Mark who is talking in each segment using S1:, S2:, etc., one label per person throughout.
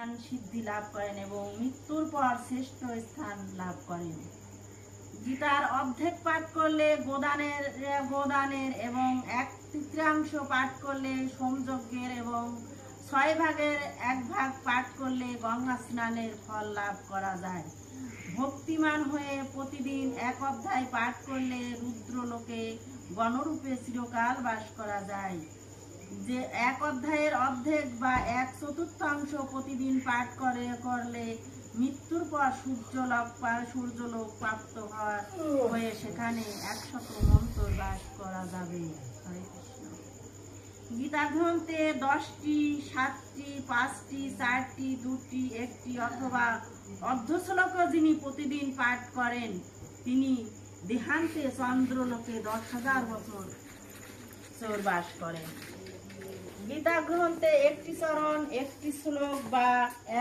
S1: জ্ঞান সিদ্ধি লাভ করেন এবং মৃত্যুর পর শ্রেষ্ঠ স্থান লাভ করেন। গীতার অর্ধেক পাঠ করলে গোদানের এবং 1/3 পাঠ করলে সোমযজ্ঞের এবং 6 ভাগের 1 ভাগ পাঠ করলে গঙ্গা স্নানের ফল লাভ করা যায়। ভক্তিমান হয়ে প্রতিদিন 1 অধ্যায় পাঠ করলে রুদ্রলোকে গণরূপে চিরকাল বাস করা যায়। যে 1 অধ্যায়ের অর্ধেক বা 1/4 প্রতিদিন পাঠ করলে মৃত্যুর পর সূর্যলোক প্রাপ্ত হয়ে সেখানে 100 মন্ত্র বাস করা যাবে। হরে কৃষ্ণ। গীতা গ্রন্থে 10টি, 7টি, 5টি, 4টি, 2টি, 1টি অথবা অর্ধশ্লোক যিনি প্রতিদিন পাঠ করেন তিনি দেহান্তে চন্দ্রলোকে 10,000 বছর বাস করেন। গীতা গ্রন্থে 1টি চরণ, 1টি শ্লোক বা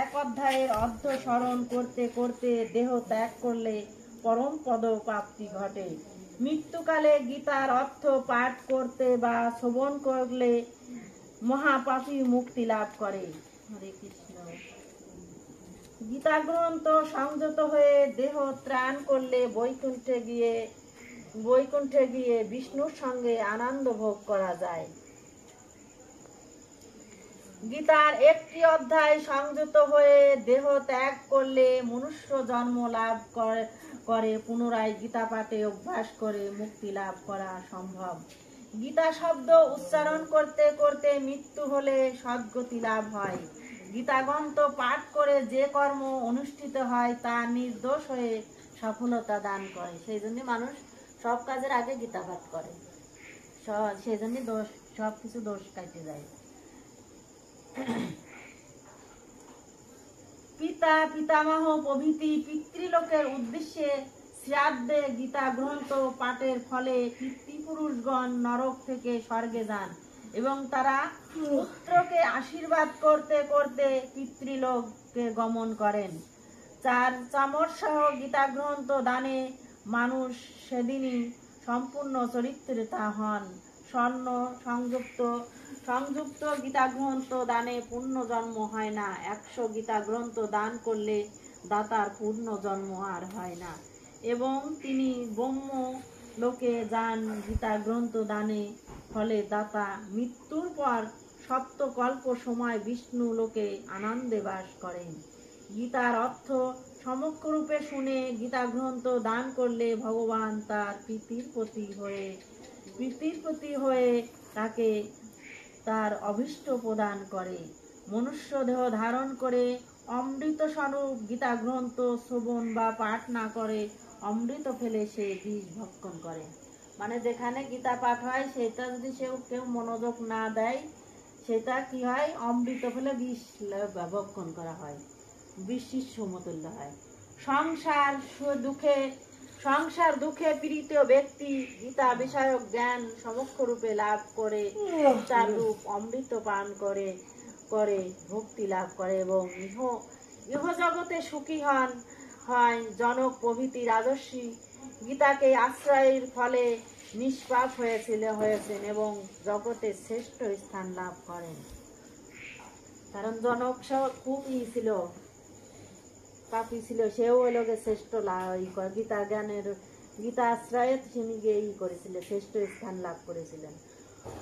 S1: 1 অধ্যায়ের অর্ধ স্মরণ করতে করতে দেহ ত্যাগ করলে পরম পদ প্রাপ্তি ঘটে। মৃত্যুকালে গীতার অর্থ পাঠ করতে বা শ্রবণ করলে মহাপাপী মুক্তি লাভ করে। হরে কৃষ্ণ। গীতা গ্রন্থ সংযত হয়ে দেহ ত্যাগ করলে বৈকুণ্ঠে গিয়ে বিষ্ণুর সঙ্গে আনন্দ ভোগ করা যায়। গীতার 1টি অধ্যায় সংযত হয়ে দেহ ত্যাগ করলে মনুষ্য জন্ম লাভ করে পুনরায় গীতা পাঠে অভ্যাস করে মুক্তি লাভ করা সম্ভব। গীতা শব্দ উচ্চারণ করতে করতে মৃত্যু হলে সদ্গতি লাভ হয়। গীতা গ্রন্থ পাঠ করে যে কর্ম অনুষ্ঠিত হয় তা নির্দোষ হয়ে সফলতা দান করে। সেই জন্য মানুষ সব কাজের আগে গীতা পাঠ করে, সেই জন্য সবকিছু দোষ কাটে যায়। পিতা পিতামহ প্রভৃতি পিতৃলোকের উদ্দেশ্যে শ্রাদ্ধে গীতা গ্রন্থ পাঠের ফলে পিতৃপুরুষগণ নরক থেকে স্বর্গে যান এবং তারা পুত্রকে আশীর্বাদ করতে করতে পিতৃলোকে গমন করেন। 4 চামর সহ গীতা গ্রন্থ দানে মানুষ সেদিনই সম্পূর্ণ চরিত্রিতা হন। স্বর্ণ সংযুক্ত গীতা গ্রন্থ দানে পূর্ণ জন্ম হয় না। 100 গীতা গ্রন্থ দান করলে দাতার পূর্ণ জন্ম আর হয় না এবং তিনি ব্রহ্ম লোকে যান। গীতা গ্রন্থ দানে ফলে দাতা মৃত্যুর পর সপ্তকল্প সময় বিষ্ণু লোকে আনন্দে বাস করেন। গীতার অর্থ সমগ্র রূপে শুনে গীতা গ্রন্থ দান করলে ভগবান তার প্রীতির প্রতি হয়ে তাকে তার অভীষ্ট প্রদান করে। মনুষ্য দেহ ধারণ করে অমৃত স্বরূপ গীতা গ্রন্থ শ্রবণ বা পাঠ না করে অমৃত ফেলে সে বিষ ভক্ষণ করে। মানে যেখানে গীতা পাঠ হয় সেটা যদি কেউ মনোযোগ না দেয় সেটা কি হয়, অমৃত ফেলে বিষ ভক্ষণ করা হয়, বিষের সমতুল্য হয়। সংসার দুঃখে পীড়িত ব্যক্তি গীতা বিষয়ক জ্ঞান সমক্ষ রূপে লাভ করে তার রূপ অমৃত পান করে ভক্তি লাভ করে এবং ইহ জগতে সুখী হয়। জনক প্রভৃতি রাজর্ষি গীতাকে আশ্রয়ের ফলে নিষ্পাপ হয়েছেন এবং জগতে শ্রেষ্ঠ স্থান লাভ করেন। কারণ জনক খুব ছিল, পাপী ছিল, সেও ওই লোকে শ্রেষ্ঠ গীতা আশ্রয়ে তিনি করেছিলেন, শ্রেষ্ঠ স্থান লাভ করেছিলেন।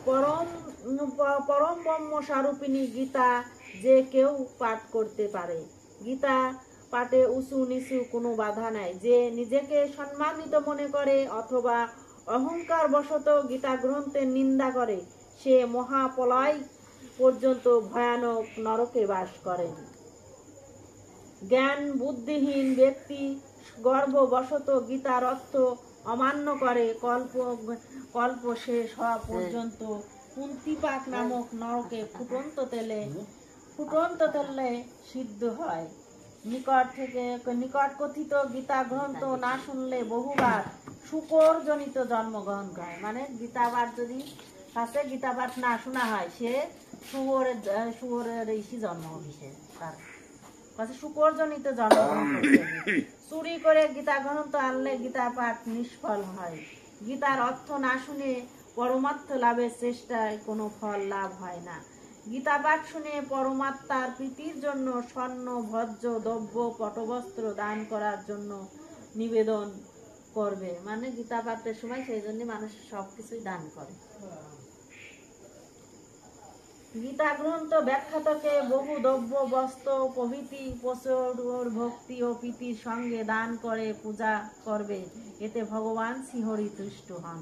S1: পরম ব্রহ্ম স্বরূপিণী গীতা যে কেউ পাঠ করতে পারে। গীতা পাঠে উঁচু নিচু কোনো বাধা নাই। যে নিজেকে সম্মানিত মনে করে অথবা অহংকার বশত গীতা গ্রন্থের নিন্দা করে সে মহাপ্রলয় পর্যন্ত ভয়ানক নরকে বাস করেন। জ্ঞান বুদ্ধিহীন ব্যক্তি গর্ভবশত গীতার অর্থ অমান্য করে কল্প শেষ হওয়া পর্যন্ত কুন্তিপাক নামক নরকে ফুটন্ত তেলে সিদ্ধ হয়। নিকট কথিত গীতা গ্রন্থ না শুনলে বহুবার শুকর জনিত জন্মগ্রহণ করে। মানে গীতা পাঠ যদি কাছে গীতা পাঠ না শোনা হয় সে শুয়োরের জন্ম হবে, তার কাছে শুকর জনিত জন্মগ্রহণ করতে হবে। চুরি করে গীতা গ্রন্থ আনলে গীতা পাঠ নিষ্ফল হয়। গীতার অর্থ না শুনে পরমার্থ লাভের চেষ্টায় কোনো ফল লাভ হয় না। গীতা পাঠ শুনে পরমাত্মার প্রীতির জন্য স্বর্ণ ভজ্র দ্রব্য পটবস্ত্র দান করার জন্য নিবেদন করবে। মানে গীতা পাঠের সময় সেই জন্য মানুষ সবকিছুই দান করে। গীতা গ্রন্থ ব্যাখ্যাতকে বহু দ্রব্য বস্ত্র প্রভৃতি প্রচুর ভক্তি ও প্রীতির সঙ্গে দান করে পূজা করবে, এতে ভগবান শ্রীহরি তুষ্ট হন।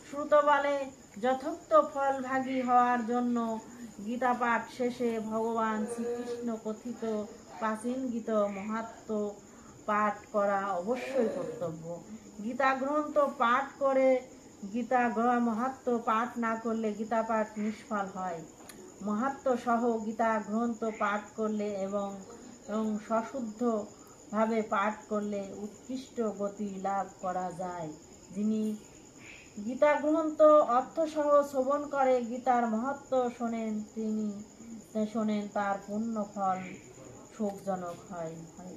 S1: শ্রুত বলে যথোক্ত ফল ভাগী হওয়ার জন্য গীতা পাঠ শেষে ভগবান শ্রীকৃষ্ণ কথিত প্রাচীন গীত মাহাত্ম্য পাঠ করা অবশ্যই কর্তব্য। গীতা গ্রন্থ পাঠ করে গীতা মাহাত্ম্য পাঠ না করলে গীতা পাঠ নিষ্ফল হয়। মাহাত্ম্য সহ গীতা গ্রন্থ পাঠ করলে এবং সশুদ্ধ ভাবে পাঠ করলে উৎকৃষ্ট গতি লাভ করা যায়। যিনি গীতা গ্রন্থ অর্থসহ শ্রবণ করে গীতার মাহাত্ম্য শোনেন তার পুণ্য ফল শোকজনক হয়। হরে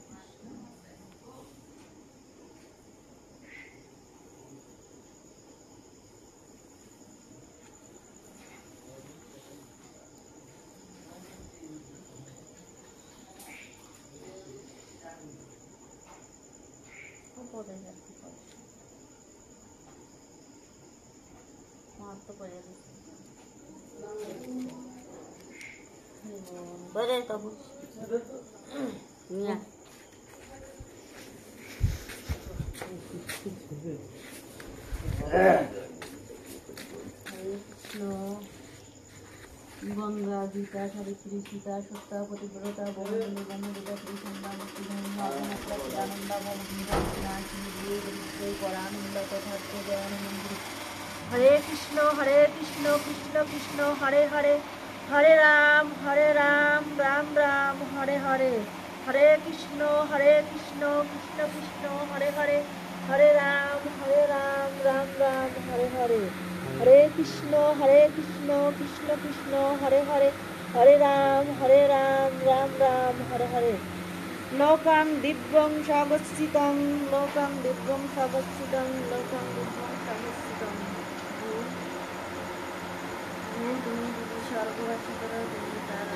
S1: গঙ্গা গীতা সাবিত্রী সীতা সত্তা পতিব্রতা বহুমূল্য ব্রহ্মগীতা শ্রীসন্ধ্যা মুক্তিধন্যা হরে কৃষ্ণ কৃষ্ণ কৃষ্ণ হরে হরে, হরে রাম রাম রাম হরে হরে, হরে কৃষ্ণ কৃষ্ণ কৃষ্ণ হরে হরে, হরে রাম রাম রাম হরে হরে, হরে কৃষ্ণ কৃষ্ণ কৃষ্ণ হরে হরে, হরে রাম রাম রাম হরে হরে। লোকং দিব্যং স্বগচ্ছিতং, লোকং দিব্যং স্বগচ্ছিতং, লোকং দিব্যং স্বগচ্ছিতং। তুমি যদি স্বর্গবাসী করো, তুমি তার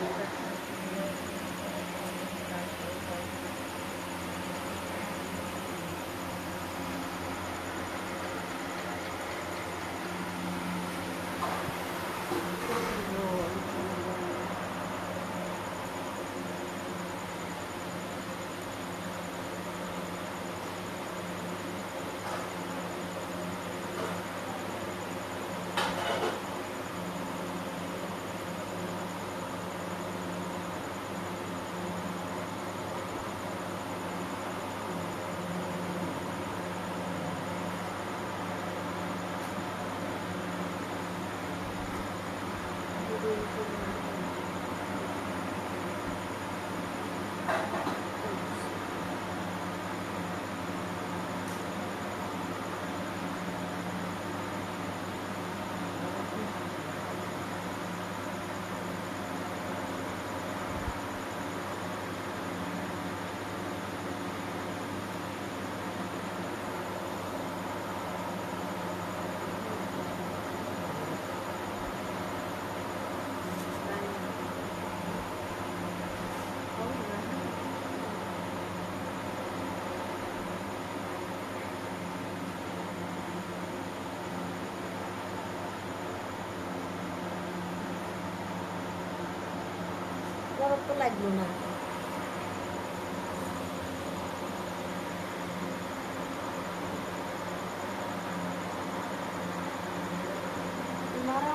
S1: তো লাগলো না।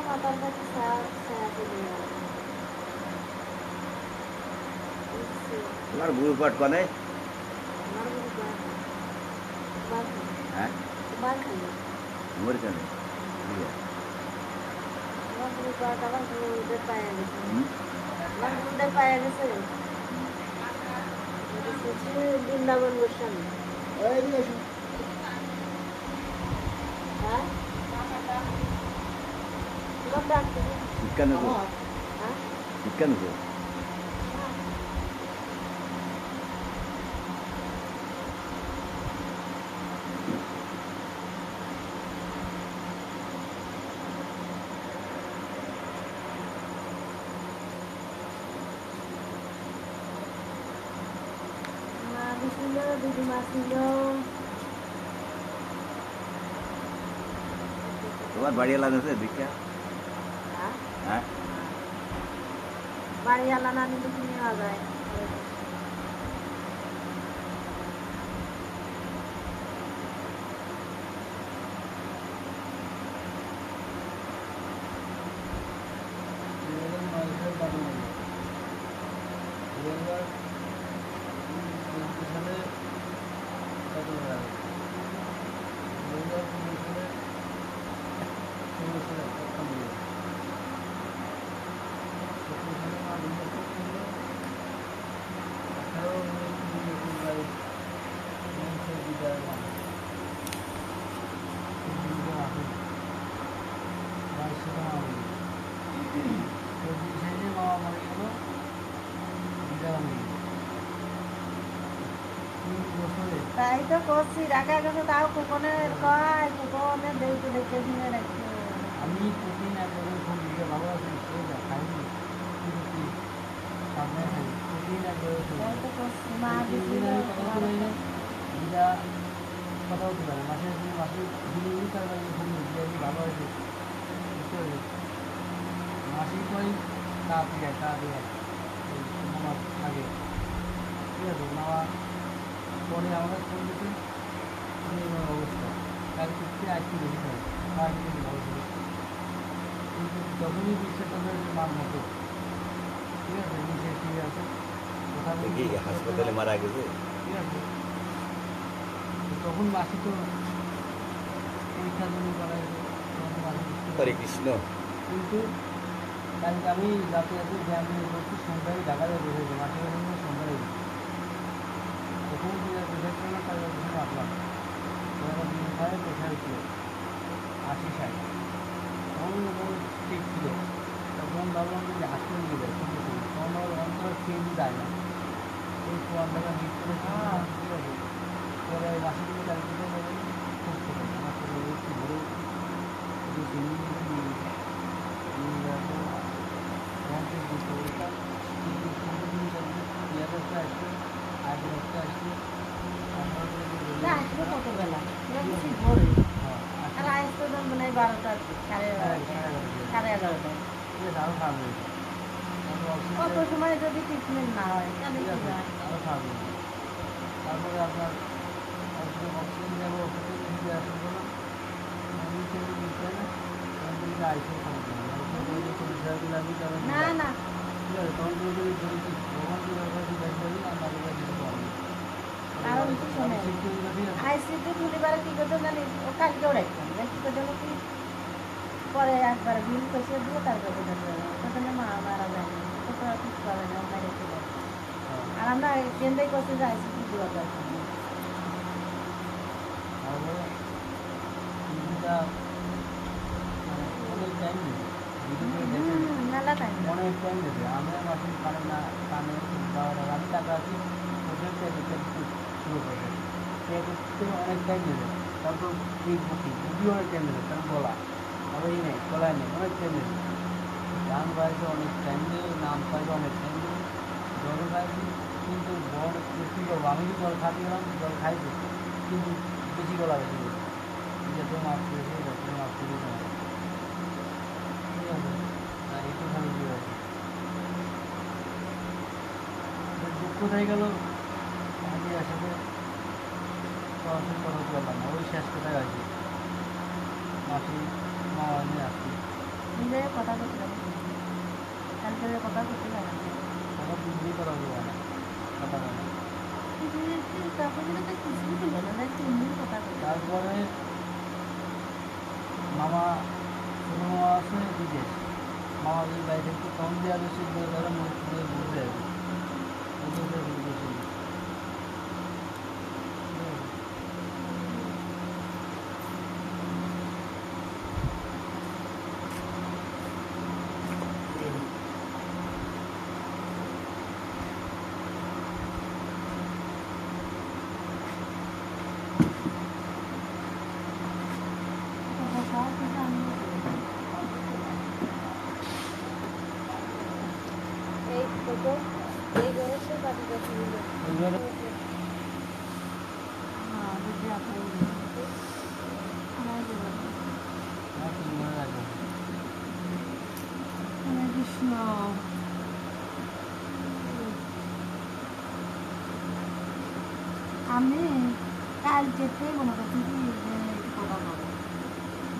S1: মাতার কাছে
S2: তোমার গুরু পাঠ করে হ্যাঁ আমার কেন
S1: বৃন্দাবন গোস্বামী
S2: কেন
S1: দিদিমা ছিল।
S2: তোমার বাড়িওয়ালা আছে ভিক্ষা?
S1: হ্যাঁ?
S2: হ্যাঁ,
S1: বাড়িওয়ালা না নিলে কি নেওয়া যায়? তাই তো করছি, রাখা গেছে তাও কুপনের কয়, কুপনের দেখতে দেখতে শুনে রাখছে।
S3: আমি প্রতিদিন একবার ফোন দিতে ভালো আছি সেটা খাইনি কিন্তু সামনে খাই প্রতিদিন একবার
S1: তাই তো করছি, মা
S3: তিন দিন আমি কথা বলতে পারি না দিদা কথা বলতে পারে মাসে দিনে তার কাছে ফোন দিদি আমি ভালো আছি বুঝতে পারি মাসির পরেই তা দিয়ে নামার আগে ঠিক আছে নামা পরে আমাদের ফোন দিতে অবস্থা তার ক্ষেত্রে আজকে বেশি হয় আর কিছু ভালো ছিল কিন্তু যখনই বিশ্বাস করবে মার মতো ঠিক আছে নিচে ঠিক আছে
S2: কি হাসপাতালে মারা গেছে?
S3: ঠিক আছে তখন মাসি তো পরীক্ষার জন্য করাই তখন মাসি
S2: হরে কৃষ্ণ।
S3: কিন্তু কালকে আমি রাতে রাতে জ্ঞান নিয়ে করছি সন্ধ্যায় ঢাকাতে বসেছি মাসির সঙ্গে সন্ধ্যায় তখন বুঝাচ্ছিল না তার কাছে রাখলাম ওরা দিন খায় পেশায় ছিল 80-60 তখন ঠিক ছিল তখন ভাবলাম যে হাসপাতালে নিয়ে যায় সঙ্গে সঙ্গে তখন ভাবলাম অন্তর চেঞ্জ যায় না এই 4 টাকা হিট করে ঠিক আছে পরে মাসির দিকে কালকে খুব ছোটো আমার ছোটো একটু ভরে একটু সুইমিং নিয়ে নিয়ে যাবো
S1: না, আসলে কতবেলা? এরা বেশি ভোরে। আর আসতে তো মনে হয় 12টা, সাড়ে 11টায়। কত সময় যদি ট্রিটমেন্ট না হয় তাহলে কি হয়?
S3: তারপরে আপনার অক্সিজেন যাবো অক্সিজেন দিয়ে আসার জন্য নিচে নিচে না আইসে লাগি তখন
S1: না না,
S3: ঠিক আছে তখন যদি ভগবানকে দরকার দেখবেন আমার কিছু পাবো
S1: কারণ কি শোনে, আইসিইউতে খুলিবার কি করতে জানিস, ও কালকেও রাখতাম কি করতে কি পরে একবার বিল কষে দিয়ে তারপরে সেখানে মা মারা যায়নি, তো তো আর কিছু করে না, আমরা রেখে যাই। আর আমরা কেন্দ্রে করতে যে আইসিইউতে দেওয়া দরকার নেই।
S3: অনেক টাইম নেবে
S1: মেলা টাইম
S3: অনেক টাইম নেবে আমরা মাসির কানে না কানে আমি টাকা আছি শুরু করবে সে করতে অনেক টাইম নেবে তারপর এই বুকি বুকি অনেক টাইম নেবে কারণ গলা গলাই নেই গলায় নেই অনেক টাইম নেবে গান গাইছে অনেক টাইম নেই নাম পাইছে অনেক টাইম নেই জল খাইছি কিন্তু জল কী করবো আমি কি জল খাতে গেলাম জল খাইছি কিন্তু বেশি গলা বেশি যাতে মাছ করেছে যাতে মাছ করে ঠিক আছে আর একটু খালি কী আছে দুঃখ হয়ে গেল আমি আসলে পড়াশোনা করতে পারলাম না ওই শেষ কোথায় আসি মাসি মা নিয়ে আসি
S1: নিজে কথা করতে পারি, কালকে কথা করতে পারি
S3: তখন দুদিনই করা যাবে না কথা বলে
S1: তারপরে তো কিছুই দিল না, 3 দিন কথা করতে।
S3: তারপরে মামা ছোটো মামা আছে বিদেশ মামা যদি বাড়ি থেকে কম দেওয়া বেশি তারা মনে করে বুঝতে যাবে
S1: এই তো এই গরমে বাড়ি যাচ্ছিল। আমি কালকেতে মনে করছি কি যে কথা বলবো,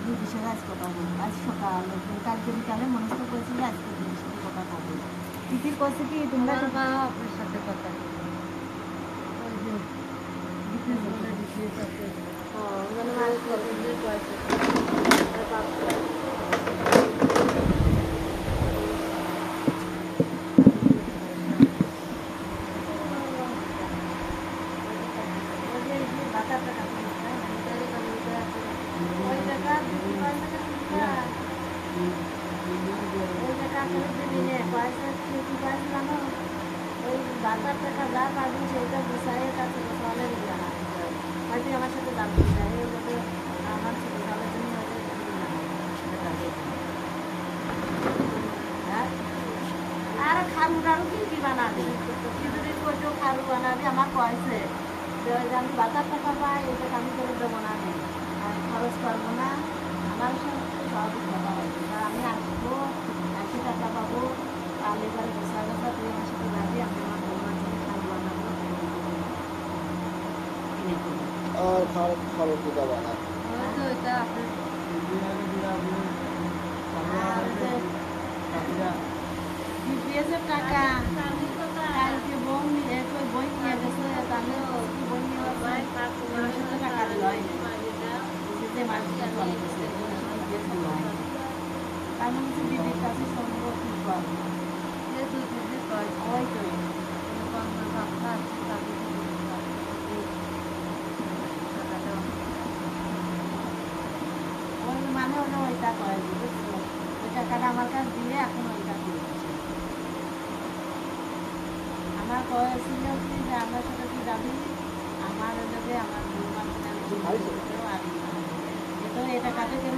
S1: দিদির সাথে আজ কথা বলবো, আজ সকালে কালকে বিকালে মনস্থ করেছি যে আজকে দিদির সাথে কথা বলবো। তিথির কইছে কি তোমরা
S4: আপনার সাথে কথা
S1: বাজার টাকা যা পাবেন সেটা গুছাই কাছে চলে হয়তো আমার সাথে যাবে আমার ছেলে চলার জন্য আর খারু টারু কি বানাবি যদি কইটো খারু বানাবি আমার কয়েছে আমি বাজার টাকা পাই এটা আমি করে দেবো না আর খরচ করবো না আমার সব কথা হবে আমি আসবো 80 টাকা পাবো তাহলে এবারে গোসা গোসা তুই আমার সাথে যাবি আমি আমার বৌমার জন্য খারু বানাবো
S5: আর খরচ দিতে বানা
S4: তো এটা আপনার
S1: বিপিএসের টাকা কালকে বই নিয়ে গেছে তাহলে কি বই নিয়ে আসছে টাকা দিল আমি কিছু দিদির কাছে সম্ভব কি করবো ওই তো ওই মানে হলো ওইটা করে বুঝছো ওই টাকাটা আমার কাছে দিয়ে এখন ওইটা দিয়ে আমার কয়েছিল কি যে আমার সাথে তুই যাবি আমার যাবে আমার তো এটা কাজে কেউ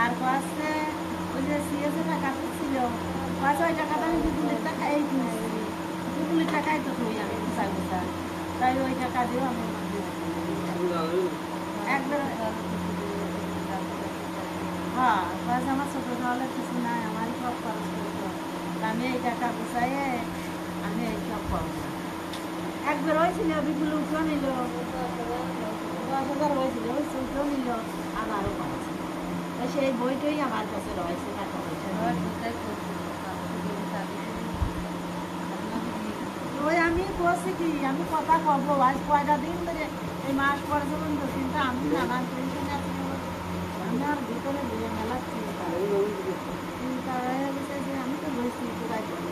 S1: আর কাছে ওই যে সিএসে টাকা ছিল কাছে ওই টাকাটা আমি 2 লাখ টাকা এই কিনেছি 2 লাখ টাকাই তো তুই আমি গুছা গুছা তাই ওই টাকা দিয়েও আমি একবার হ্যাঁ কাজ আমার ছোটো তাহলে কিছু নাই আমারই সব খরচ করতো আমি এই টাকা গুছাইয়ে আমি এই সব করবো একবার হয়েছিল বিপুল উঠেও নিল 10,000 হয়েছিল ওই উঠেও নিল আমারও পাচ্ছে সেই বইটাই আমার কাছে রয়েছে টাকা পয়সা ওই আমি বলছি কি আমি কথা করবো আজ কয়টা দিন ধরে এই মাস পরে পর্যন্ত কিন্তু আমি নানান টেনশনে আছি আমার ভিতরে মেলা চিন্তা হয়ে গেছে যে আমি তো বলছি কোথায় করবো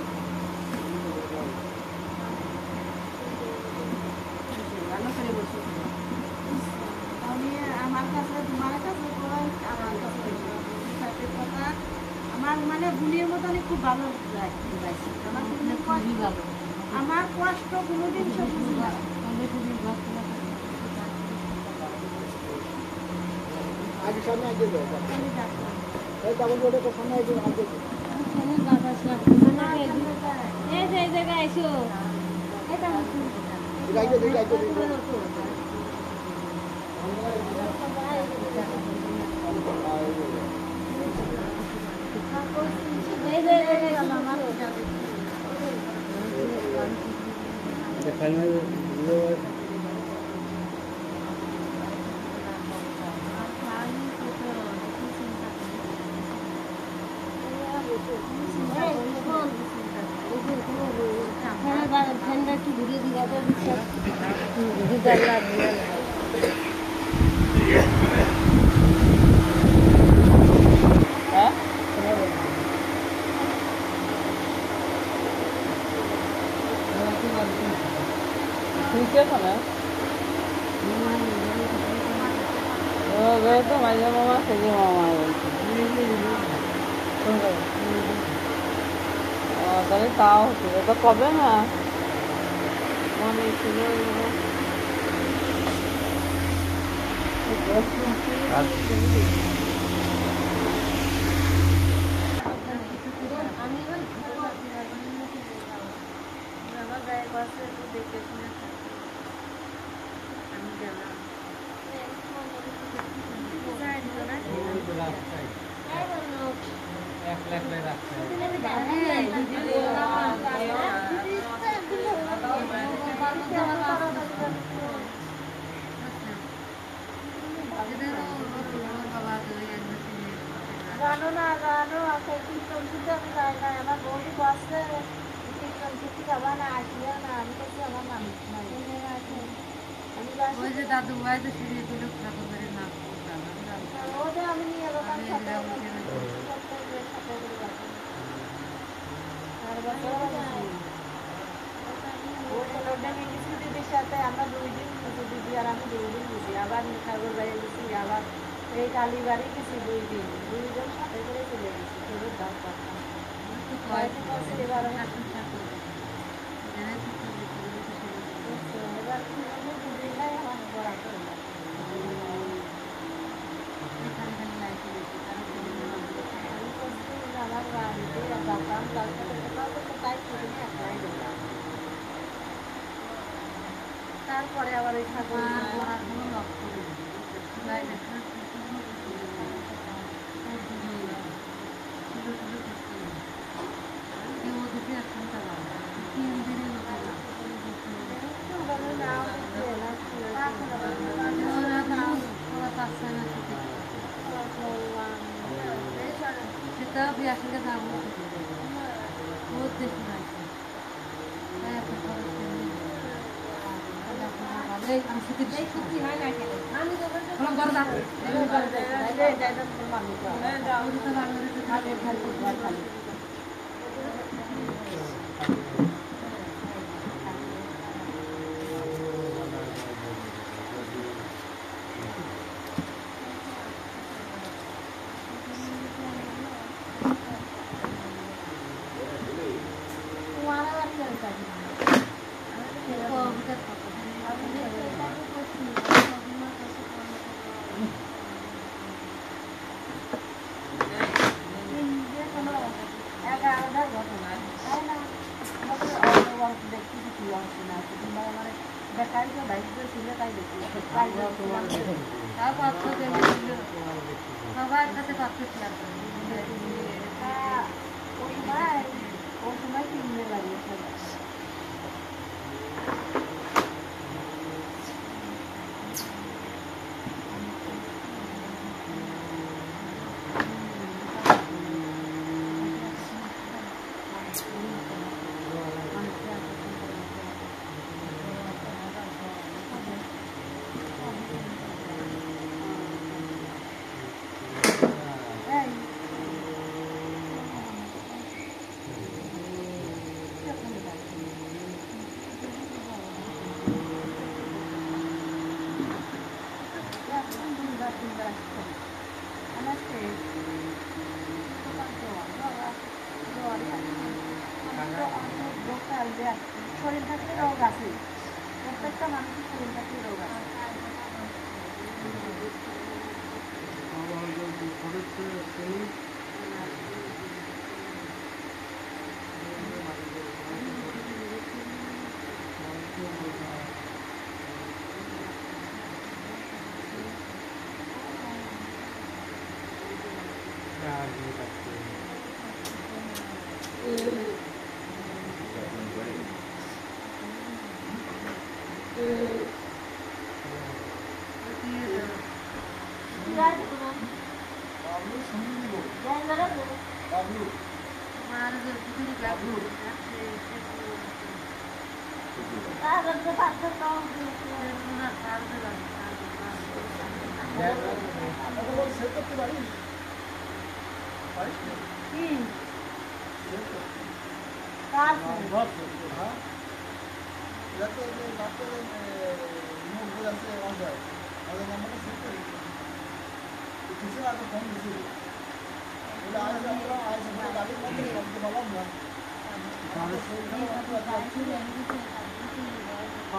S1: ভালো করে বসে আমি আমার কাছে তোমার কাছে আমার কাছে কথা আমার মানে বুনির মতন খুব ভালো লাগছে আমার কষ্ট কোনোদিন সব বুঝি না
S5: আগে সামনে আগে যাও এই ডাবল রোডে সামনে আগে আগে
S4: এই জায়গায় এসো এটা
S5: আগে দেখি আগে
S4: ঠান্ডা একটু ঘুরে দিঘা দিঘা
S3: ठीक है ना तो माझ्या मामा सगळे मामा তাহলে তাও হচ্ছে এটা কবে না মনে ছিল
S4: রাখতে শুনতে আমি যাই না, আমার বৌদি বসছে কীর্তন ছুটি খাবা না, আসিও না, আমি বলছি আমার মানুষ নাই, আমি
S6: ওই যে দাদু ভাই তো সিঁড়ি তুলে ঠাকুর করে না
S4: ওদের আমি নিয়ে যেতাম
S6: আমি
S4: সাথে
S6: এলাম ওখানে।
S4: সাথে করে যেতাম। আর বছর ওই ছেলেটা গেছি দিদির সাথে, আমরা 2 দিন গেছি, দিদি আর আমি 2 দিন গেছি, আবার ঠাকুর বাড়ি গেছি, আবার এই কালীবাড়ি গেছি 2 দিন, 2 জন সাথে করে চলে গেছি, কেউ দাও করতাম
S6: তো
S4: হয়তো বলছে এবার
S6: ঠাকুর ঠাকুর এখানে তো চলে গেছে।
S4: এবার কি বলবো, 2 দিন নাই আমার পড়া করলাম।
S6: এখানে খালি লাইটে গেছে তারা
S4: আমি বলছি যে আমার বাড়িতে যেতাম, তারপরে কোথাও তো কোথায় ছুটি নিয়ে একলাই যেতাম। তারপরে আবার ওই ঠাকুর
S6: আর পড়ার কোনো লক্ষ্য নেই লাইটে কেউ ওদেরকে এখন তারা তিন দিনের মতো ওরা তার সাথে না ছুটি সেটা বিয়াসিকে দাম বহুত বেশি লাগছে তাই এখন খরচ আমি ছুটি ছুটি হয় না কেন আমি তারপর তো সবার কাছে কত শেয়ার করি
S4: ও সময় কিনতে লাগে শরীর থাকতে রোগ আছে, প্রত্যেকটা মানুষের শরীর থাকতে রোগ আছে।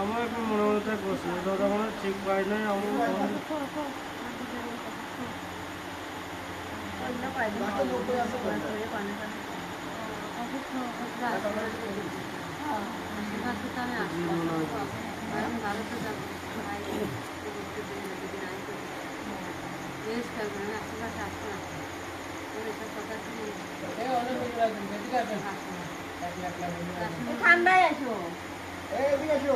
S3: আমার এখন মনে মনে তাই প্রশ্ন দাদা মানে ঠিক পাই নাই আমার
S1: ঠান্ডায় আসো
S5: এদিকে আসো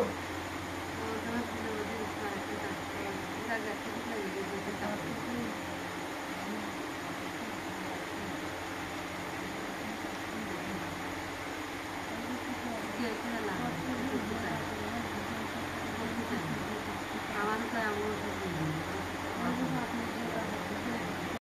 S6: কি হয়েছে জানেন?